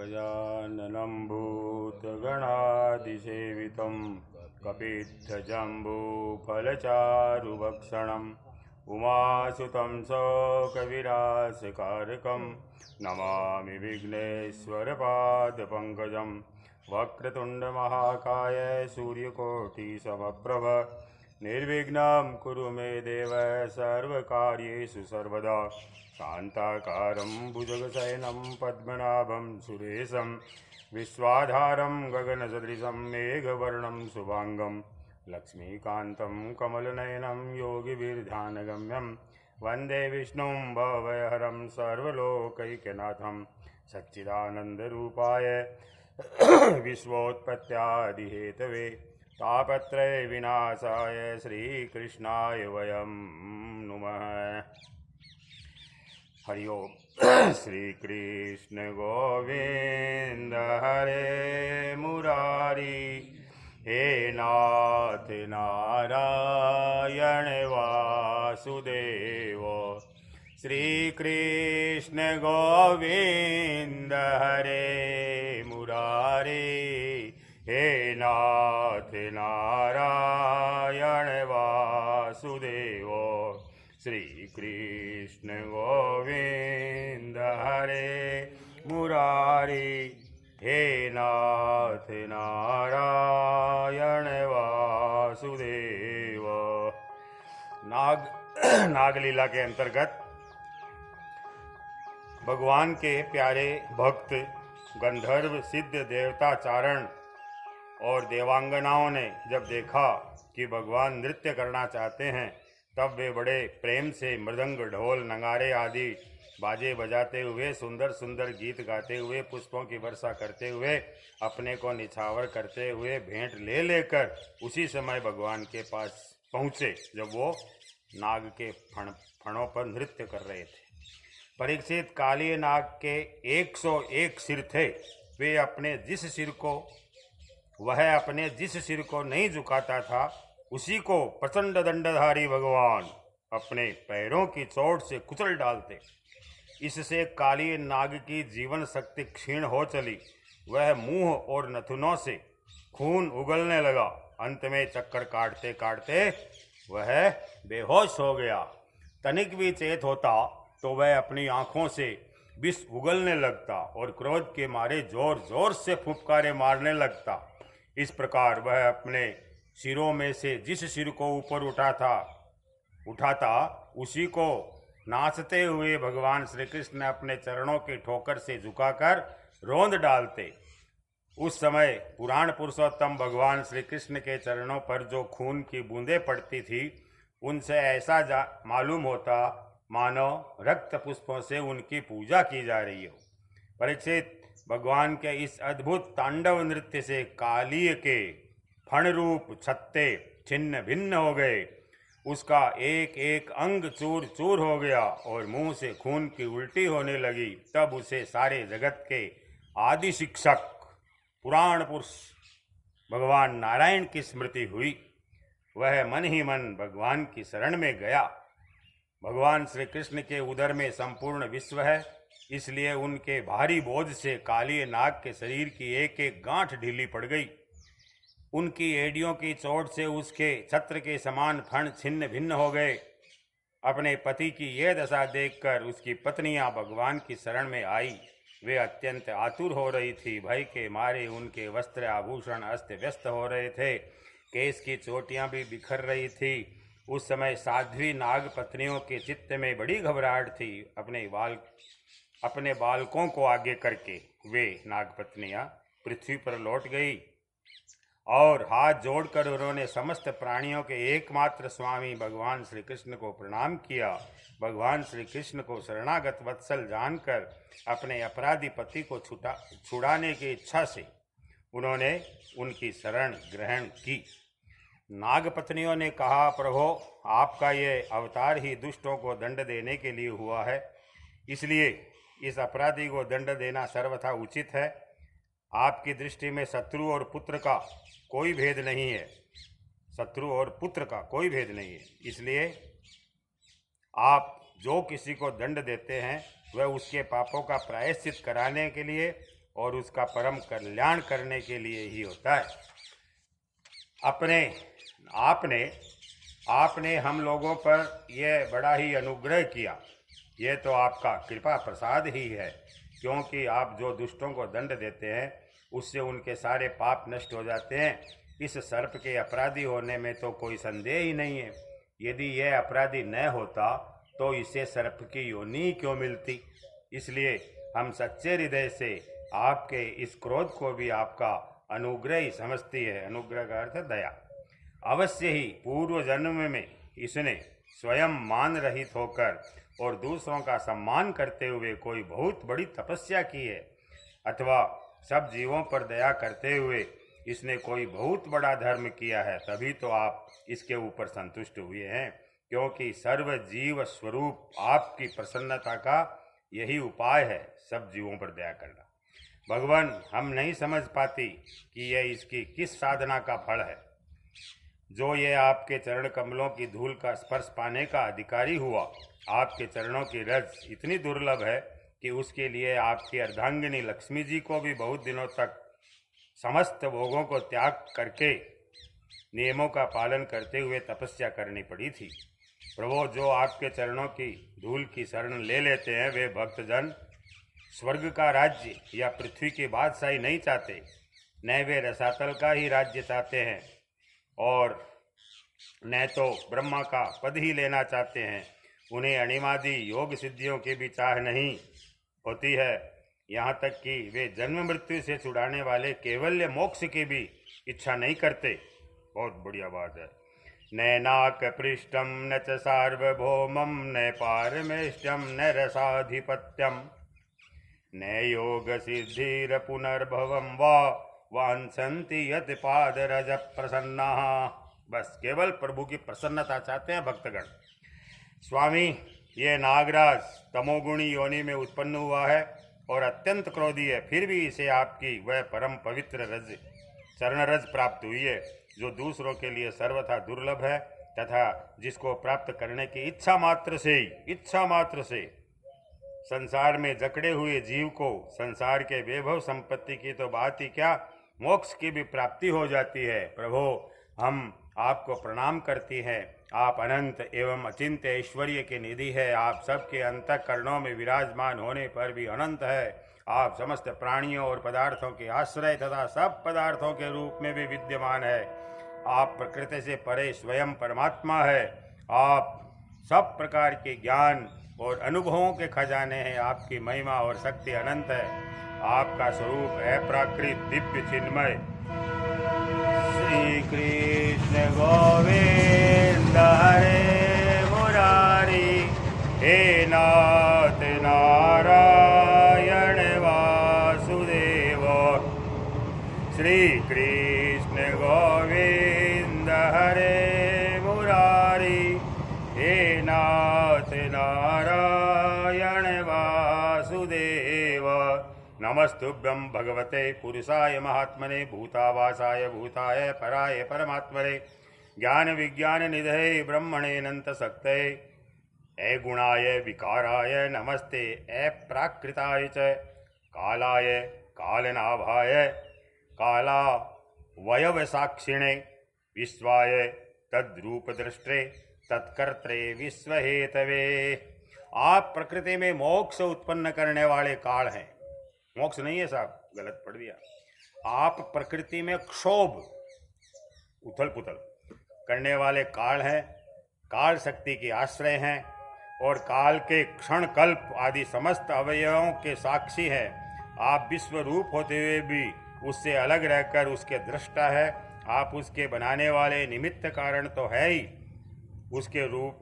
गजाननं भूतगणादिसेवितं कपित्थजम्बूफलचारुभक्षणम् उमासुतं सौकविरासकारकं नमामि विघ्नेश्वरपादपङ्कजं वक्रतुण्डमहाकाय सूर्यकोटिसमप्रभ निर्विघ्नं कुरु मे देव सर्वकार्येषु सर्वदा शान्ताकारं भुजगशयनं पद्मनाभं सुरेशं विश्वाधारं गगनसदृशं मेघवर्णं शुभांगं लक्ष्मीकान्तं कमलनयनं योगिभिर्ध्यानगम्यं वन्दे विष्णुं भवभयहरं सर्वलोकैकनाथं सच्चिदानन्दरूपाय विश्वोत्पत्त्यादिहेतवे तापत्रय विनाशाय श्रीकृष्णाय वयं नुमः। हरि ओम। श्रीकृष्ण गोविंद हरे मुरारी हे नाथ नारायण वासुदेव। श्रीकृष्ण गोविंद हरे मुरारी हे नाथ नारायण वासुदेव। श्री कृष्ण गोविंद हरे मुरारी हे नाथ नारायण वासुदेव। नागलीला के अंतर्गत भगवान के प्यारे भक्त गंधर्व सिद्ध देवता चारण और देवांगनाओं ने जब देखा कि भगवान नृत्य करना चाहते हैं, तब वे बड़े प्रेम से मृदंग ढोल नगाड़े आदि बाजे बजाते हुए सुंदर सुंदर गीत गाते हुए पुष्पों की वर्षा करते हुए अपने को निछावर करते हुए भेंट ले लेकर उसी समय भगवान के पास पहुँचे जब वो नाग के फणों पर नृत्य कर रहे थे। परीक्षित काली नाग के 101 सिर थे। वे अपने जिस सिर को नहीं झुकाता था उसी को प्रचंड दंडधारी भगवान अपने पैरों की चोट से कुचल डालते। इससे काली नाग की जीवन शक्ति क्षीण हो चली। वह मुंह और नथुनों से खून उगलने लगा। अंत में चक्कर काटते काटते वह बेहोश हो गया। तनिक भी चेत होता तो वह अपनी आंखों से विष उगलने लगता और क्रोध के मारे जोर जोर से फुफकारे मारने लगता। इस प्रकार वह अपने सिरों में से जिस सिर को ऊपर उठाता उसी को नाचते हुए भगवान श्री कृष्ण अपने चरणों की ठोकर से झुकाकर रोंद डालते। उस समय पुराण पुरुषोत्तम भगवान श्री कृष्ण के चरणों पर जो खून की बूंदें पड़ती थी, उनसे ऐसा मालूम होता मानो रक्त पुष्पों से उनकी पूजा की जा रही हो। परीक्षित, भगवान के इस अद्भुत तांडव नृत्य से कालीय के फण रूप छत्ते छिन्न भिन्न हो गए। उसका एक एक अंग चूर चूर हो गया और मुंह से खून की उल्टी होने लगी। तब उसे सारे जगत के आदि शिक्षक पुराण पुरुष भगवान नारायण की स्मृति हुई। वह मन ही मन भगवान की शरण में गया। भगवान श्री कृष्ण के उदर में संपूर्ण विश्व है, इसलिए उनके भारी बोझ से काली नाग के शरीर की एक एक गांठ ढीली पड़ गई। उनकी एडियों की चोट से उसके छत्र के समान फण छिन्न भिन्न हो गए। अपने पति की यह दशा देखकर उसकी पत्नियां भगवान की शरण में आई। वे अत्यंत आतुर हो रही थी। भय के मारे उनके वस्त्र आभूषण अस्त व्यस्त हो रहे थे। केश की चोटियां भी बिखर रही थी। उस समय साध्वी नाग पत्नियों के चित्त में बड़ी घबराहट थी। अपने बालकों को आगे करके वे नाग पत्नियां पृथ्वी पर लौट गई और हाथ जोड़कर उन्होंने समस्त प्राणियों के एकमात्र स्वामी भगवान श्री कृष्ण को प्रणाम किया। भगवान श्री कृष्ण को शरणागत वत्सल जानकर अपने अपराधी पति को छुड़ाने की इच्छा से उन्होंने उनकी शरण ग्रहण की। नागपत्नियों ने कहा, प्रभो, आपका ये अवतार ही दुष्टों को दंड देने के लिए हुआ है, इसलिए इस अपराधी को दंड देना सर्वथा उचित है। आपकी दृष्टि में शत्रु और पुत्र का कोई भेद नहीं है, इसलिए आप जो किसी को दंड देते हैं वह उसके पापों का प्रायश्चित कराने के लिए और उसका परम कल्याण करने के लिए ही होता है। आपने हम लोगों पर यह बड़ा ही अनुग्रह किया। ये तो आपका कृपा प्रसाद ही है, क्योंकि आप जो दुष्टों को दंड देते हैं उससे उनके सारे पाप नष्ट हो जाते हैं। इस सर्प के अपराधी होने में तो कोई संदेह ही नहीं है। यदि यह अपराधी न होता तो इसे सर्प की योनि क्यों मिलती। इसलिए हम सच्चे हृदय से आपके इस क्रोध को भी आपका अनुग्रह ही समझती है। अनुग्रह का अर्थ दया। अवश्य ही पूर्व जन्म में इसने स्वयं मान रहित होकर और दूसरों का सम्मान करते हुए कोई बहुत बड़ी तपस्या की है, अथवा सब जीवों पर दया करते हुए इसने कोई बहुत बड़ा धर्म किया है। तभी तो आप इसके ऊपर संतुष्ट हुए हैं, क्योंकि सर्व जीव स्वरूप आपकी प्रसन्नता का यही उपाय है, सब जीवों पर दया करना। भगवान, हम नहीं समझ पाती कि यह इसकी किस साधना का फल है। जो ये आपके चरण कमलों की धूल का स्पर्श पाने का अधिकारी हुआ, आपके चरणों की रज इतनी दुर्लभ है कि उसके लिए आपकी अर्धांगिनी लक्ष्मी जी को भी बहुत दिनों तक समस्त भोगों को त्याग करके नियमों का पालन करते हुए तपस्या करनी पड़ी थी। प्रभु, जो आपके चरणों की धूल की शरण ले लेते हैं वे भक्तजन स्वर्ग का राज्य या पृथ्वी की बादशाही नहीं चाहते, न वे रसातल का ही राज्य चाहते हैं और न तो ब्रह्मा का पद ही लेना चाहते हैं। उन्हें अणिमादि योग सिद्धियों की भी चाह नहीं होती है, यहाँ तक कि वे जन्म मृत्यु से छुड़ाने वाले केवल्य मोक्ष की भी इच्छा नहीं करते। बहुत बढ़िया बात है। न नाक पृष्ठम न च सार्वभौमम न पारमेष्टम न रसाधिपत्यम न योग सिद्धिर पुनर्भवम वा वांछन्ति यत् पादरज प्रसन्ना। बस केवल प्रभु की प्रसन्नता चाहते हैं भक्तगण। स्वामी, ये नागराज तमोगुणी योनि में उत्पन्न हुआ है और अत्यंत क्रोधी है, फिर भी इसे आपकी वह परम पवित्र रज चरण रज प्राप्त हुई है, जो दूसरों के लिए सर्वथा दुर्लभ है तथा जिसको प्राप्त करने की इच्छा मात्र से संसार में जकड़े हुए जीव को संसार के वैभव संपत्ति की तो बात ही क्या, मोक्ष की भी प्राप्ति हो जाती है। प्रभु, हम आपको प्रणाम करती हैं। आप अनंत एवं अचिंत्य ऐश्वर्य के निधि है। आप सबके अंतःकरणों में विराजमान होने पर भी अनंत है। आप समस्त प्राणियों और पदार्थों के आश्रय तथा सब पदार्थों के रूप में भी विद्यमान है। आप प्रकृति से परे स्वयं परमात्मा है। आप सब प्रकार के ज्ञान और अनुभवों के खजाने हैं। आपकी महिमा और शक्ति अनंत है। आपका स्वरूप अप्राकृत दिव्य चिन्मय। श्री कृष्ण गोविंद हरे मुरारी, हे नाथ नारायण वासुदेव। श्री कृष्ण गोविंद हरे मुरारी, हे नाथ नारायण वासुदेव। नमस्तुभ्यं भगवते पुरुषाय महात्मने भूतावासाय भूताय पराय परमात्मने ज्ञान विज्ञान निधये ब्रह्मणेऽनंत शक्तये गुणाय विकाराय नमस्ते अप्राकृताय च कालाय कालनाभाय कालावयव साक्षिणे विश्वाय तद्रूपदृष्टे तत्कर्त्रे विश्वहेतवे। आप प्रकृति में मोक्ष उत्पन्न करने वाले काल हैं। मोक्ष नहीं है साहब, गलत पढ़ दिया। आप प्रकृति में क्षोभ उथल पुथल करने वाले काल हैं, काल शक्ति के आश्रय हैं और काल के क्षण कल्प आदि समस्त अवयवों के साक्षी हैं। आप विश्व रूप होते हुए भी उससे अलग रहकर उसके दृष्टा है। आप उसके बनाने वाले निमित्त कारण तो है ही, उसके रूप